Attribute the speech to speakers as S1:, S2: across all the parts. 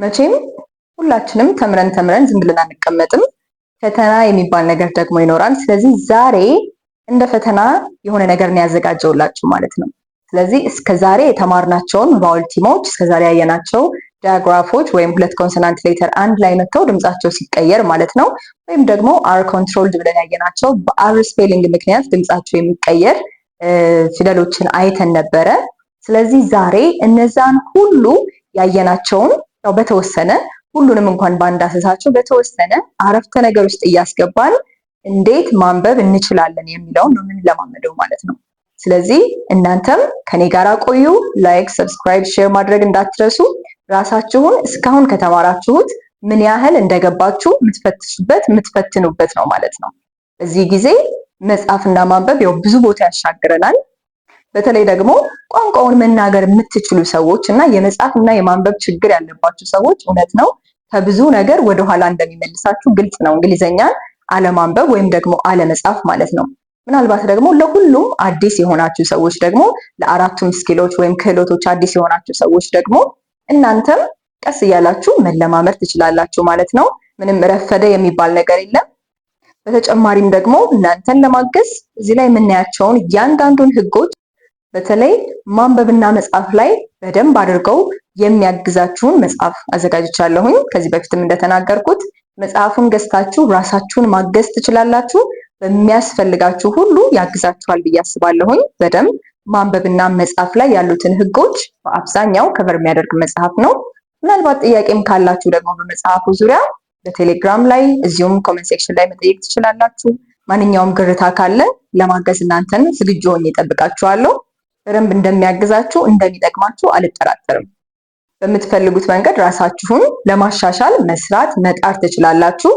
S1: መቼም ሁላችንም ተምረን ዝም ብለን አንቀመጥም። ፈተና የሚባል ነገር ደግሞ ይኖራል። ስለዚህ ዛሬ እንደ ፈተና የሆነ ነገር ነው ያዘጋጀውላችሁ ማለት ነው። ስለዚህ እስከዛሬ የተማርናቸውን ቫውል ቲሞች፣ እስከዛሬ ያየናቸው ዲያግራፎች ወይም ሁለት ኮንሶናንት ሌተር አንድ ላይ መጥተው ድምጻቸው ሲቀየር ማለት ነው፣ ወይም ደግሞ አር ኮንትሮልድ ብለን ያየናቸው በአር ስፔሊንግ ምክንያት ድምጻቸው የሚቀየር ፊደሎችን አይተን ነበረ። ስለዚህ ዛሬ እነዛን ሁሉ ያየናቸውን ያው በተወሰነ ሁሉንም እንኳን ባንዳሰሳቸው በተወሰነ አረፍተ ነገር ውስጥ እያስገባን እንዴት ማንበብ እንችላለን የሚለውን ነው የምንለማመደው ማለት ነው። ስለዚህ እናንተም ከኔ ጋር ቆዩ። ላይክ፣ ሰብስክራይብ፣ ሼር ማድረግ እንዳትረሱ። ራሳችሁን እስካሁን ከተማራችሁት ምን ያህል እንደገባችሁ የምትፈትሹበት የምትፈትኑበት ነው ማለት ነው። በዚህ ጊዜ መጻፍና ማንበብ ያው ብዙ ቦታ ያሻግረናል። በተለይ ደግሞ ቋንቋውን መናገር የምትችሉ ሰዎች እና የመጻፍና የማንበብ ችግር ያለባችሁ ሰዎች እውነት ነው ከብዙ ነገር ወደኋላ እንደሚመልሳችሁ ግልጽ ነው። እንግሊዘኛን አለማንበብ ወይም ደግሞ አለመጻፍ ማለት ነው። ምናልባት ደግሞ ለሁሉም አዲስ የሆናችሁ ሰዎች ደግሞ ለአራቱም ስኪሎች ወይም ክህሎቶች አዲስ የሆናችሁ ሰዎች ደግሞ እናንተም ቀስ እያላችሁ መለማመድ ትችላላችሁ ማለት ነው። ምንም ረፈደ የሚባል ነገር የለም። በተጨማሪም ደግሞ እናንተን ለማገዝ እዚህ ላይ የምናያቸውን እያንዳንዱን ህጎች በተለይ ማንበብና መጻፍ ላይ በደንብ አድርገው የሚያግዛችሁን መጽሐፍ አዘጋጅቻለሁኝ። ከዚህ በፊትም እንደተናገርኩት መጽሐፉን ገዝታችሁ ራሳችሁን ማገዝ ትችላላችሁ። በሚያስፈልጋችሁ ሁሉ ያግዛችኋል ብዬ አስባለሁኝ። በደንብ ማንበብና መጻፍ ላይ ያሉትን ህጎች በአብዛኛው ከቨር የሚያደርግ መጽሐፍ ነው። ምናልባት ጥያቄም ካላችሁ ደግሞ በመጽሐፉ ዙሪያ በቴሌግራም ላይ እዚሁም ኮሜንት ሴክሽን ላይ መጠየቅ ትችላላችሁ። ማንኛውም ግርታ ካለ ለማገዝ እናንተን ዝግጁ ሆኜ እጠብቃችኋለሁ። በደንብ እንደሚያግዛችሁ እንደሚጠቅማችሁ አልጠራጠርም። በምትፈልጉት መንገድ ራሳችሁን ለማሻሻል መስራት መጣር ትችላላችሁ።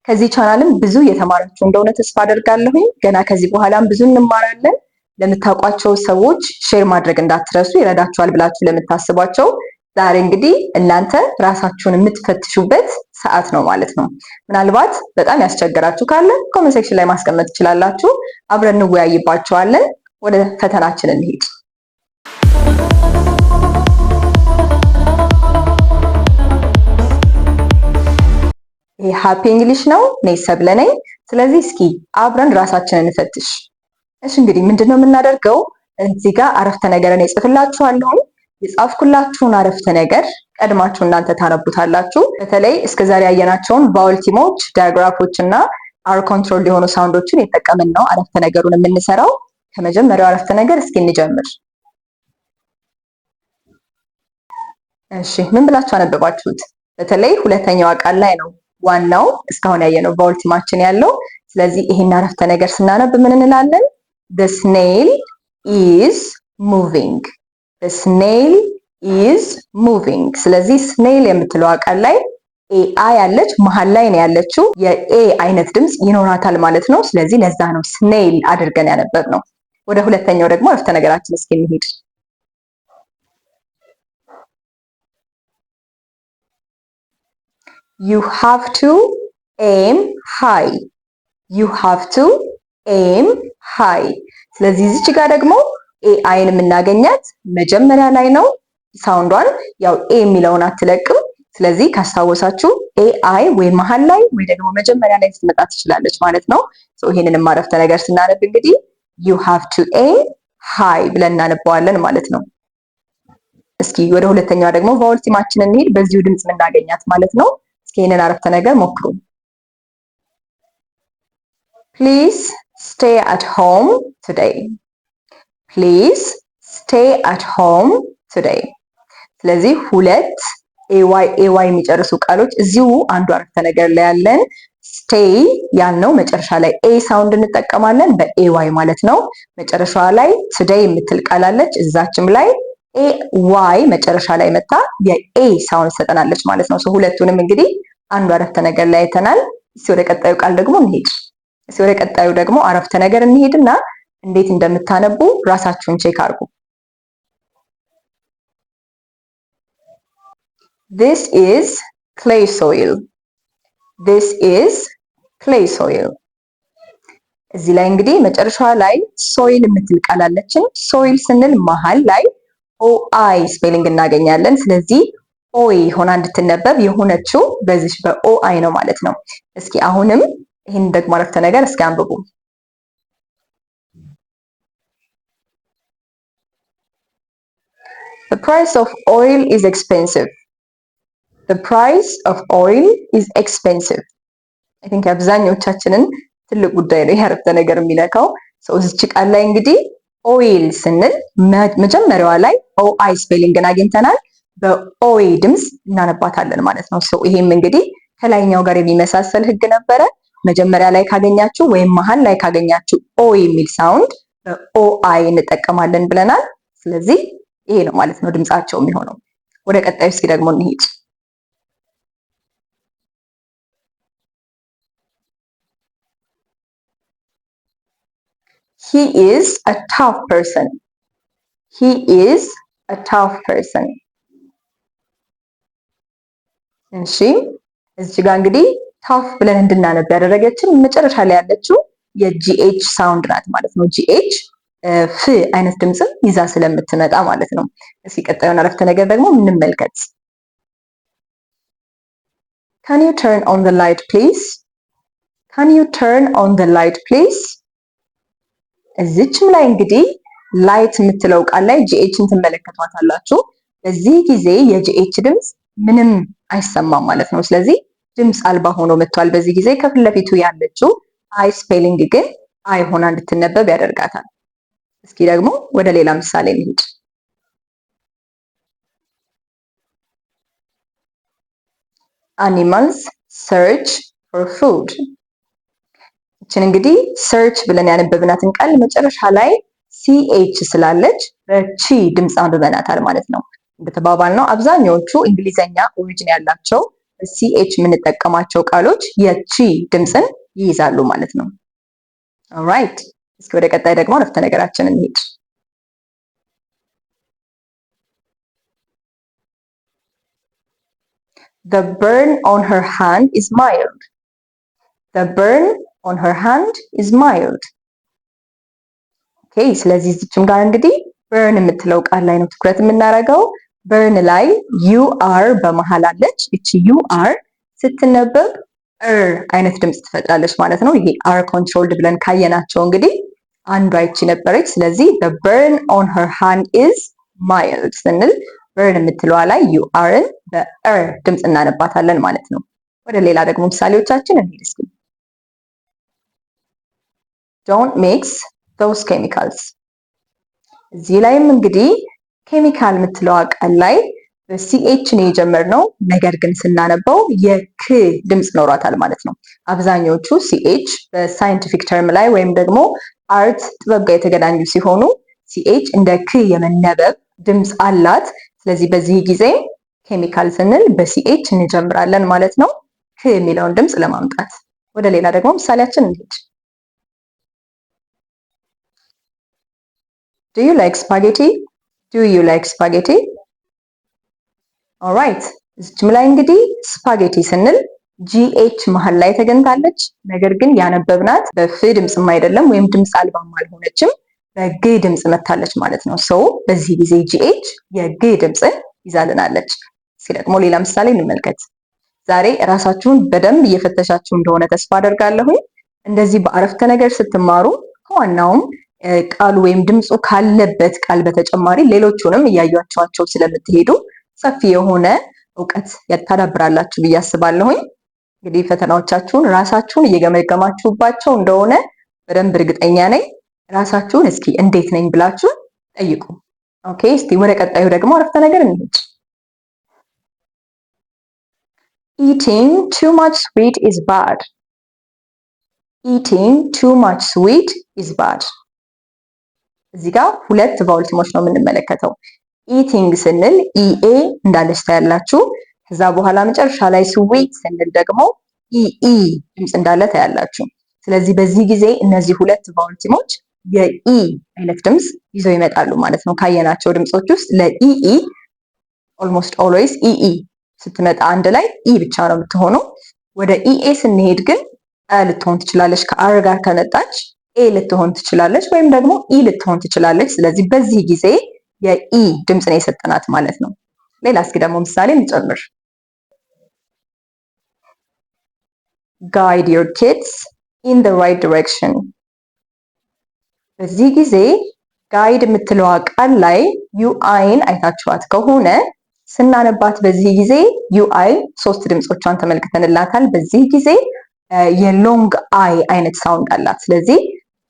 S1: ከዚህ ቻናልም ብዙ የተማራችሁ እንደሆነ ተስፋ አደርጋለሁኝ። ገና ከዚህ በኋላም ብዙ እንማራለን። ለምታውቋቸው ሰዎች ሼር ማድረግ እንዳትረሱ፣ ይረዳችኋል ብላችሁ ለምታስቧቸው። ዛሬ እንግዲህ እናንተ ራሳችሁን የምትፈትሹበት ሰዓት ነው ማለት ነው። ምናልባት በጣም ያስቸገራችሁ ካለ ኮሜንት ሴክሽን ላይ ማስቀመጥ ትችላላችሁ። አብረን እንወያይባቸዋለን። ወደ ፈተናችን እንሂድ። ይሄ ሃፒ እንግሊሽ ነው። እኔ ሰብለ ነኝ። ስለዚህ እስኪ አብረን ራሳችንን እንፈትሽ። እሺ እንግዲህ ምንድነው የምናደርገው? እዚህ ጋር አረፍተ ነገርን እጽፍላችኋለሁ። የጻፍኩላችሁን አረፍተ ነገር ቀድማችሁ እናንተ ታነቡታላችሁ። በተለይ እስከዛሬ ያየናቸውን ቫውል ቲሞች፣ ዳያግራፎች እና አር ኮንትሮል የሆኑ ሳውንዶችን የተጠቀምን ነው አረፍተ ነገሩን የምንሰራው። ከመጀመሪያው አረፍተ ነገር እስኪ እንጀምር። እሺ ምን ብላችሁ አነበባችሁት? በተለይ ሁለተኛው ቃል ላይ ነው ዋናው እስካሁን ያየነው ቫውል ቲማችን ያለው። ስለዚህ ይሄን አረፍተ ነገር ስናነብ ምን እንላለን? The snail is moving. The snail is moving. ስለዚህ snail የምትለው ቃል ላይ ኤአይ ያለች መሃል ላይ ነው ያለችው። የኤ አይነት ድምጽ ይኖራታል ማለት ነው። ስለዚህ ለዛ ነው snail አድርገን ያነበብነው። ወደ ሁለተኛው ደግሞ አረፍተ ነገራችን እስኪ እንሂድ። You have to aim high. You have to aim high. ስለዚህ እዚህ ጋር ደግሞ ኤአይን የምናገኛት መጀመሪያ ላይ ነው። ሳውንዷን ያው ኤ የሚለውን አትለቅም። ስለዚህ ካስታወሳችሁ ኤአይ ወይ መሃል ላይ ወይ ደግሞ መጀመሪያ ላይ ስትመጣ ትችላለች ማለት ነው። ይሄንን አረፍተ ነገር ስናነብ እንግዲህ you have to aim high ብለን እናነባዋለን ማለት ነው። እስኪ ወደ ሁለተኛው ደግሞ ቫውል ቲማችን እንሂድ። በዚሁ ድምጽ የምናገኛት ማለት ነው። እስኪ ይሄንን አረፍተ ነገር ሞክሩ። Please stay at home today. Please stay at home today. ስለዚህ ሁለት ኤዋይ የሚጨርሱ ቃሎች እዚሁ አንዱ አረፍተ ነገር ላይ ያለን stay ያልነው መጨረሻ ላይ ኤ ሳውንድ እንጠቀማለን በኤዋይ ማለት ነው። መጨረሻዋ ላይ today የምትል ቃል አለች። እዛችም ላይ ኤዋይ መጨረሻ ላይ መጣ የኤ ሳውንድ ሰጠናለች ማለት ነው። ሁለቱንም እንግዲህ አንዱ አረፍተ ነገር ላይ አይተናል። እስኪ ወደ ቀጣዩ ቃል ደግሞ እንሂድ። እስኪ ወደ ቀጣዩ ደግሞ አረፍተ ነገር እንሂድና እንዴት እንደምታነቡ ራሳችሁን ቼክ አድርጉ። This is clay soil. This is clay soil. እዚህ ላይ እንግዲህ መጨረሻዋ ላይ soil የምትል ቃል አለችን። soil ስንል መሃል ላይ ኦአይ ስፔሊንግ እናገኛለን። ስለዚህ ኦይ ሆና እንድትነበብ የሆነችው በዚህ በኦ አይ ነው ማለት ነው። እስኪ አሁንም ይህን ደግሞ አረፍተ ነገር እስኪ አንብቡ። The price of oil is expensive. The price of oil is expensive. I think አብዛኞቻችንን ትልቅ ጉዳይ ነው ያረፍተ ነገር የሚነካው። እዚች ቃል ላይ እንግዲህ ኦይል ስንል መጀመሪያዋ ላይ ኦ አይ ስፔሊንግን አግኝተናል። በኦይ ድምፅ እናነባታለን ማለት ነው። ይሄም እንግዲህ ከላይኛው ጋር የሚመሳሰል ህግ ነበረ። መጀመሪያ ላይ ካገኛችሁ ወይም መሀል ላይ ካገኛችሁ ኦ የሚል ሳውንድ በኦ አይ እንጠቀማለን ብለናል። ስለዚህ ይሄ ነው ማለት ነው ድምጻቸው የሚሆነው። ወደ ቀጣዩ እስኪ ደግሞ እንሂድ። He is a tough person. He is a tough person. እሺ እዚህ ጋር እንግዲህ ታፍ ብለን እንድናነብ ያደረገችን መጨረሻ ላይ ያለችው የጂኤች ሳውንድ ናት ማለት ነው። ጂኤች ፍ አይነት ድምጽም ይዛ ስለምትመጣ ማለት ነው። እስኪ ቀጣዩን አረፍተ ነገር ደግሞ እንመልከት። Can you turn on the light please? Can you turn on the light please? እዚችም ላይ እንግዲህ ላይት የምትለው ቃል ላይ ጂኤችን ትመለከቷታላችሁ። በዚህ ጊዜ የጂኤች ድምጽ ምንም አይሰማም ማለት ነው። ስለዚህ ድምጽ አልባ ሆኖ መጥቷል። በዚህ ጊዜ ከፊት ለፊቱ ያለችው አይ ስፔሊንግ ግን አይ ሆና እንድትነበብ ያደርጋታል። እስኪ ደግሞ ወደ ሌላ ምሳሌ እንሂድ። Animals search for food. እችን እንግዲህ ሰርች ብለን ያነበብናትን ቃል መጨረሻ ላይ ሲኤች ስላለች በቺ ድምፅ አንብበናታል ማለት ነው። እንደተባባልነው አብዛኛዎቹ እንግሊዘኛ ኦሪጂን ያላቸው ሲኤች የምንጠቀማቸው ቃሎች የቺ ድምፅን ይይዛሉ ማለት ነው። ኦልራይት፣ እስኪ ወደ ቀጣይ ደግሞ አረፍተ ነገራችን እንሂድ። The burn on her hand is mild. The burn on her hand is mild. ኦኬ፣ ስለዚህ እዚችም ጋር እንግዲህ በርን የምትለው ቃል ላይ ነው ትኩረት የምናደርገው። በርን ላይ ዩ አር በመሃል አለች። እቺ ዩ አር ስትነበብ አይነት ድምፅ ትፈጥራለች ማለት ነው። ይሄ አር ኮንትሮልድ ብለን ካየናቸው እንግዲህ አንዷ ይቺ ነበረች። ስለዚህ the burn on her hand is mild ስንል በርን የምትለዋ ላይ ዩ አርን በእር ድምፅ እናነባታለን ማለት ነው። ወደ ሌላ ደግሞ ምሳሌዎቻችን እንሂድ እስኪ። Don't mix those chemicals. እዚህ ላይም እንግዲህ ኬሚካል የምትለዋ ቃል ላይ በሲኤች ነው የጀመርነው። ነገር ግን ስናነበው የክ ድምፅ ኖሯታል ማለት ነው። አብዛኞቹ ሲኤች በሳይንቲፊክ ተርም ላይ ወይም ደግሞ አርት ጥበብ ጋር የተገናኙ ሲሆኑ ሲኤች እንደ ክ የመነበብ ድምፅ አላት። ስለዚህ በዚህ ጊዜ ኬሚካል ስንል በሲኤች እንጀምራለን ማለት ነው፣ ክ የሚለውን ድምፅ ለማምጣት። ወደ ሌላ ደግሞ ምሳሌያችን እንሂድ። Do you like spaghetti? Do you like spaghetti? Alright. እዚህም ላይ እንግዲህ ስፓጌቲ ስንል ጂኤች መሃል ላይ ተገኝታለች። ነገር ግን ያነበብናት በፍ ድምፅም አይደለም ወይም ድምፅ አልባም አልሆነችም፣ በግ ድምፅ መታለች ማለት ነው። ሶ በዚህ ጊዜ ጂኤች የግ ድምፅን ይዛልናለች። እስኪ ደግሞ ሌላ ምሳሌ እንመልከት። ዛሬ እራሳችሁን በደንብ እየፈተሻችሁ እንደሆነ ተስፋ አደርጋለሁኝ። እንደዚህ በአረፍተ ነገር ስትማሩ ከዋናውም ቃሉ ወይም ድምፁ ካለበት ቃል በተጨማሪ ሌሎቹንም እያያችኋቸው ስለምትሄዱ ሰፊ የሆነ እውቀት ታዳብራላችሁ ብዬ አስባለሁኝ። እንግዲህ ፈተናዎቻችሁን ራሳችሁን እየገመገማችሁባቸው እንደሆነ በደንብ እርግጠኛ ነኝ። ራሳችሁን እስኪ እንዴት ነኝ ብላችሁ ጠይቁ። ኦኬ፣ እስቲ ወደ ቀጣዩ ደግሞ አረፍተ ነገር እንሂድ። Eating too much sweet is bad. Eating too much sweet is bad. እዚህ ጋር ሁለት ቫውልቲሞች ነው የምንመለከተው። ኢቲንግ ስንል ኢኤ እንዳለች ታያላችሁ። ከዛ በኋላ መጨረሻ ላይ ስዊት ስንል ደግሞ ኢኢ ድምፅ እንዳለ ታያላችሁ። ስለዚህ በዚህ ጊዜ እነዚህ ሁለት ቫውልቲሞች የኢ አይነት ድምፅ ይዘው ይመጣሉ ማለት ነው። ካየናቸው ድምፆች ውስጥ ለኢኢ ኦልሞስት ኦልዌይስ ኢኢ ስትመጣ አንድ ላይ ኢ ብቻ ነው የምትሆነው። ወደ ኢኤ ስንሄድ ግን ልትሆን ትችላለች። ከአር ጋር ከመጣች ኤ ልትሆን ትችላለች፣ ወይም ደግሞ ኢ ልትሆን ትችላለች። ስለዚህ በዚህ ጊዜ የኢ ድምፅ ነው የሰጠናት ማለት ነው። ሌላ እስኪ ደግሞ ምሳሌ እንጨምር። guide your kids in the right direction። በዚህ ጊዜ ጋይድ የምትለዋ ቃል ላይ ዩአይን አይታችኋት ከሆነ ስናነባት በዚህ ጊዜ ዩአይ ሶስት ድምፆቿን ተመልክተንላታል። በዚህ ጊዜ የሎንግ አይ አይነት ሳውንድ አላት። ስለዚህ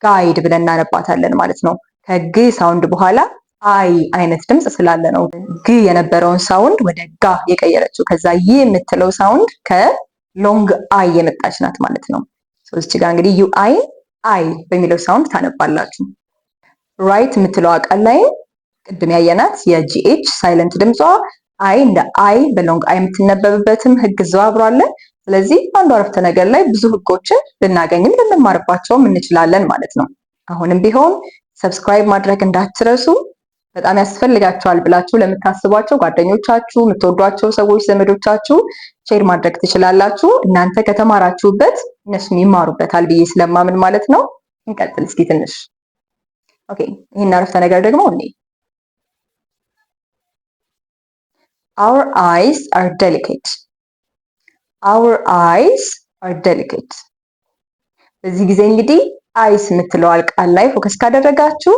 S1: ጋይድ ብለን እናነባታለን ማለት ነው። ከግ ሳውንድ በኋላ አይ አይነት ድምፅ ስላለ ነው ግ የነበረውን ሳውንድ ወደ ጋ የቀየረችው። ከዛ ይ የምትለው ሳውንድ ከሎንግ አይ የመጣች ናት ማለት ነው። እዚች ጋር እንግዲህ ዩአይ አይ በሚለው ሳውንድ ታነባላችሁ። ራይት የምትለው ቃል ላይ ቅድም ያየናት የጂኤች ሳይለንት ድምጿ አይ እንደ አይ በሎንግ አይ የምትነበብበትም ህግ እዛው አብሮ አለ። ስለዚህ አንዱ አረፍተ ነገር ላይ ብዙ ህጎችን ልናገኝም ልንማርባቸውም እንችላለን ማለት ነው። አሁንም ቢሆን ሰብስክራይብ ማድረግ እንዳትረሱ። በጣም ያስፈልጋቸዋል ብላችሁ ለምታስቧቸው ጓደኞቻችሁ፣ የምትወዷቸው ሰዎች፣ ዘመዶቻችሁ ሼር ማድረግ ትችላላችሁ። እናንተ ከተማራችሁበት እነሱም ይማሩበታል ብዬ ስለማምን ማለት ነው። እንቀጥል እስኪ ትንሽ። ኦኬ ይህን አረፍተ ነገር ደግሞ እኔ our eyes are delicate our eyes are delicate። በዚህ ጊዜ እንግዲህ አይስ የምትለው ቃል ላይ ፎከስ ካደረጋችሁ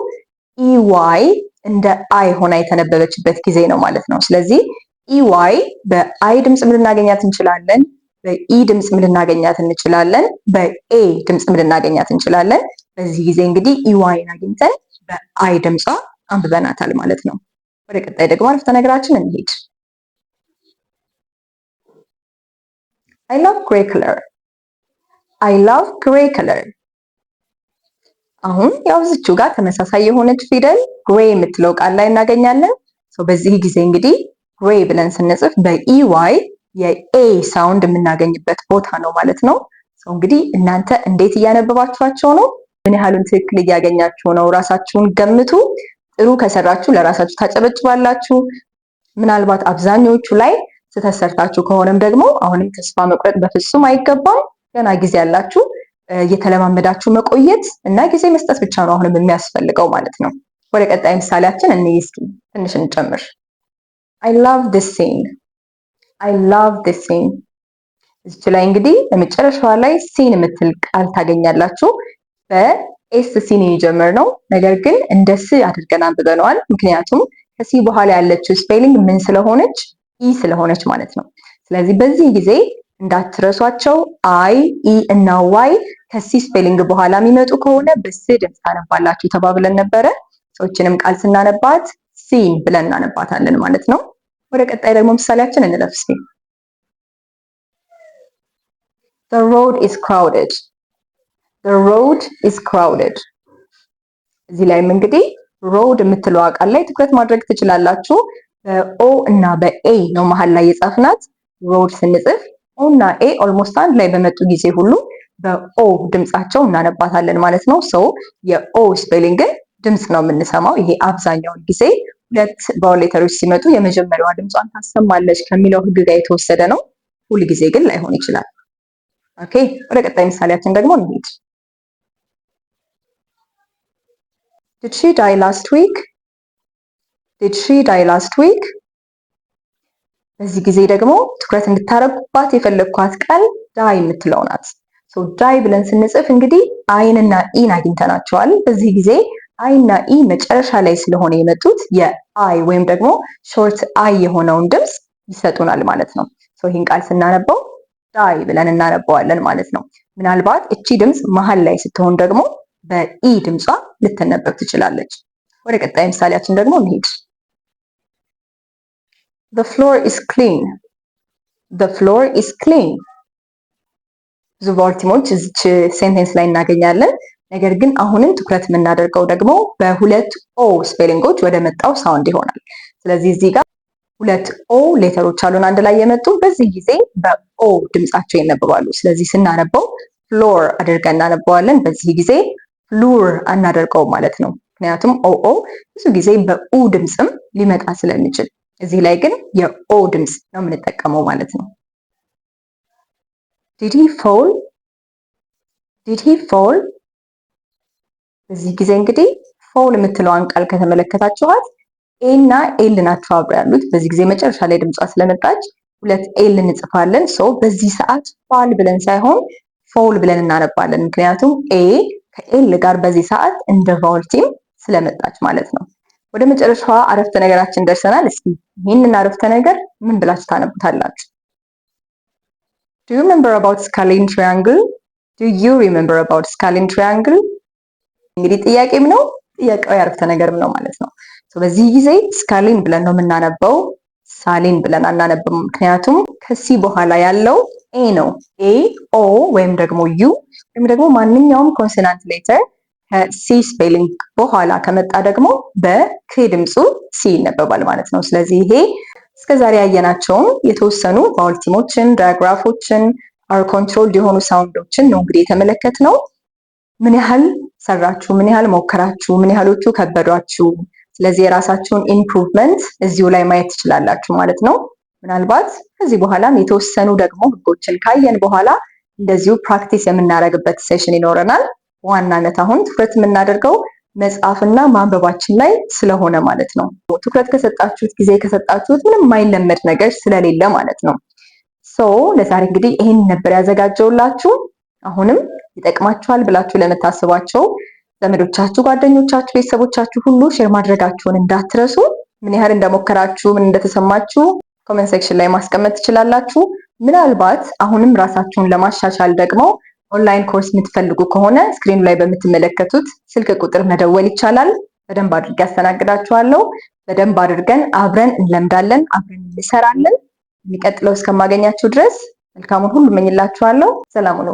S1: ኢዋይ እንደ አይ ሆና የተነበበችበት ጊዜ ነው ማለት ነው። ስለዚህ ኢዋይ በአይ ድምፅም ልናገኛት እንችላለን፣ በኢ ድምፅም ልናገኛት እንችላለን፣ በኤ ድምፅም ልናገኛት እንችላለን። በዚህ ጊዜ እንግዲህ ኢዋይን አግኝተን በአይ ድምጿ አንብበናታል ማለት ነው። ወደ ቀጣይ ደግሞ አረፍተ ነገራችን እንሂድ። I love gray color I love gray color። አሁን ያው እዚችው ጋር ተመሳሳይ የሆነች ፊደል ግሬ የምትለው ቃል ላይ እናገኛለን። በዚህ ጊዜ እንግዲህ ግሬ ብለን ስንጽፍ በኢዋይ የኤ ሳውንድ የምናገኝበት ቦታ ነው ማለት ነው። እንግዲህ እናንተ እንዴት እያነበባችኋቸው ነው? ምን ያህሉን ትክክል እያገኛችሁ ነው? ራሳችሁን ገምቱ። ጥሩ ከሰራችሁ ለራሳችሁ ታጨበጭባላችሁ። ምናልባት አብዛኞቹ ላይ ስህተት ሰርታችሁ ከሆነም ደግሞ አሁንም ተስፋ መቁረጥ በፍጹም አይገባም። ገና ጊዜ ያላችሁ እየተለማመዳችሁ መቆየት እና ጊዜ መስጠት ብቻ ነው አሁንም የሚያስፈልገው ማለት ነው። ወደ ቀጣይ ምሳሌያችን እንይ እስኪ ትንሽ እንጨምር። I love this scene I love this scene። እዚች ላይ እንግዲህ ለመጨረሻዋ ላይ ሲን የምትል ቃል ታገኛላችሁ። በኤስ ሲን የጀመርነው ነገር ግን እንደ ስ አድርገን አንብበነዋል። ምክንያቱም ከሲ በኋላ ያለችው ስፔሊንግ ምን ስለሆነች ኢ ስለሆነች ማለት ነው። ስለዚህ በዚህ ጊዜ እንዳትረሷቸው አይ ኢ እና ዋይ ከሲ ስፔሊንግ በኋላ የሚመጡ ከሆነ በስ ድምፅ ታነባላችሁ ተባብለን ነበረ። ሰዎችንም ቃል ስናነባት ሲን ብለን እናነባታለን ማለት ነው። ወደ ቀጣይ ደግሞ ምሳሌያችን እንለፍ እስኪ። The road is crowded The road is crowded። እዚህ ላይም እንግዲህ ሮድ የምትለው ቃል ላይ ትኩረት ማድረግ ትችላላችሁ። በኦ እና በኤ ነው መሀል ላይ የጻፍናት። ሮድ ስንጽፍ ኦ እና ኤ ኦልሞስት አንድ ላይ በመጡ ጊዜ ሁሉ በኦ ድምጻቸው እናነባታለን ማለት ነው። የኦ ስፔሊንግን ድምጽ ነው የምንሰማው። ይሄ አብዛኛውን ጊዜ ሁለት ቫውል ሌተሮች ሲመጡ የመጀመሪያዋ ድምጿን ታሰማለች ከሚለው ህግ ጋር የተወሰደ ነው። ሁል ጊዜ ግን ላይሆን ይችላል። ኦኬ ወደ ቀጣይ ምሳሌያችን ደግሞ እንሂድ። Did she die last week? Did she die last week? በዚህ ጊዜ ደግሞ ትኩረት እንድታረጉባት የፈለግኳት ቃል ዳይ የምትለው ናት። ዳይ ብለን ስንጽፍ እንግዲህ አይንና ኢን አግኝተናቸዋል። በዚህ ጊዜ አይና ኢ መጨረሻ ላይ ስለሆነ የመጡት የአይ ወይም ደግሞ ሾርት አይ የሆነውን ድምፅ ይሰጡናል ማለት ነው። ይህን ቃል ስናነበው ዳይ ብለን እናነበዋለን ማለት ነው። ምናልባት እቺ ድምፅ መሀል ላይ ስትሆን ደግሞ በኢ ድምጿ ልትነበብ ትችላለች። ወደ ቀጣይ ምሳሌያችን ደግሞ እንሂድ። The floor is clean The floor is clean። ብዙ ቫውልቲሞች እዚች ሴንቴንስ ላይ እናገኛለን። ነገር ግን አሁንም ትኩረት የምናደርገው ደግሞ በሁለት ኦ ስፔሊንጎች ወደ መጣው ሳውንድ ይሆናል። ስለዚህ እዚህ ጋር ሁለት ኦ ሌተሮች አሉን አንድ ላይ የመጡ። በዚህ ጊዜ በኦ ድምጻቸው ይነበባሉ። ስለዚህ ስናነበው ፍሎር አድርገን እናነበዋለን። በዚህ ጊዜ ፍሉር አናደርገው ማለት ነው። ምክንያቱም ኦኦ ብዙ ጊዜ በኡ ድምፅም ሊመጣ ስለሚችል፣ እዚህ ላይ ግን የኦ ድምፅ ነው የምንጠቀመው ማለት ነው። Did he fall? Did he fall? በዚህ ጊዜ እንግዲህ ፎል የምትለዋን ቃል ከተመለከታችኋት ኤ እና ኤል ናቸው አብረው ያሉት። በዚህ ጊዜ መጨረሻ ላይ ድምጿ ስለመጣች ሁለት ኤል እንጽፋለን። ሶ በዚህ ሰዓት ፋል ብለን ሳይሆን ፎል ብለን እናነባለን። ምክንያቱም ኤ ከኤል ጋር በዚህ ሰዓት እንደ ቫውል ቲም ስለመጣች ማለት ነው። ወደ መጨረሻዋ አረፍተ ነገራችን ደርሰናል። እስኪ ይህንን አረፍተ ነገር ምን ብላችሁ ታነቡታላችሁ? Do you remember about scalene triangle? Do you remember about scalene triangle? እንግዲህ ጥያቄም ነው ጥያቄው የአረፍተ ነገርም ነው ማለት ነው። በዚህ ጊዜ ስካሊን ብለን ነው የምናነበው፣ ሳሊን ብለን አናነብም። ምክንያቱም ከሲ በኋላ ያለው ኤ ነው። ኤ ኦ ወይም ደግሞ ዩ ወይም ደግሞ ማንኛውም ኮንሶናንት ሌተር ከሲ ስፔሊንግ በኋላ ከመጣ ደግሞ በክ ድምፁ ሲ ይነበባል ማለት ነው። ስለዚህ ይሄ እስከዛሬ ያየናቸውን የተወሰኑ ቫውል ቲሞችን፣ ዳያግራፎችን፣ አር ኮንትሮልድ የሆኑ ሳውንዶችን ነው እንግዲህ የተመለከትነው። ምን ያህል ሰራችሁ? ምን ያህል ሞከራችሁ? ምን ያህሎቹ ከበዷችሁ? ስለዚህ የራሳችሁን ኢምፕሩቭመንት እዚሁ ላይ ማየት ትችላላችሁ ማለት ነው። ምናልባት ከዚህ በኋላም የተወሰኑ ደግሞ ህጎችን ካየን በኋላ እንደዚሁ ፕራክቲስ የምናደርግበት ሴሽን ይኖረናል። በዋናነት አሁን ትኩረት የምናደርገው መጽሐፍና ማንበባችን ላይ ስለሆነ ማለት ነው። ትኩረት ከሰጣችሁት፣ ጊዜ ከሰጣችሁት ምንም የማይለመድ ነገር ስለሌለ ማለት ነው። ለዛሬ እንግዲህ ይሄን ነበር ያዘጋጀውላችሁ። አሁንም ይጠቅማችኋል ብላችሁ ለምታስቧቸው ዘመዶቻችሁ፣ ጓደኞቻችሁ፣ ቤተሰቦቻችሁ ሁሉ ሼር ማድረጋችሁን እንዳትረሱ። ምን ያህል እንደሞከራችሁ፣ ምን እንደተሰማችሁ ኮሜንት ሴክሽን ላይ ማስቀመጥ ትችላላችሁ። ምናልባት አሁንም ራሳችሁን ለማሻሻል ደግሞ ኦንላይን ኮርስ የምትፈልጉ ከሆነ ስክሪኑ ላይ በምትመለከቱት ስልክ ቁጥር መደወል ይቻላል። በደንብ አድርጌ ያስተናግዳችኋለሁ። በደንብ አድርገን አብረን እንለምዳለን፣ አብረን እንሰራለን። የሚቀጥለው እስከማገኛችሁ ድረስ መልካሙን ሁሉ እመኝላችኋለሁ። ሰላም ሁኑ።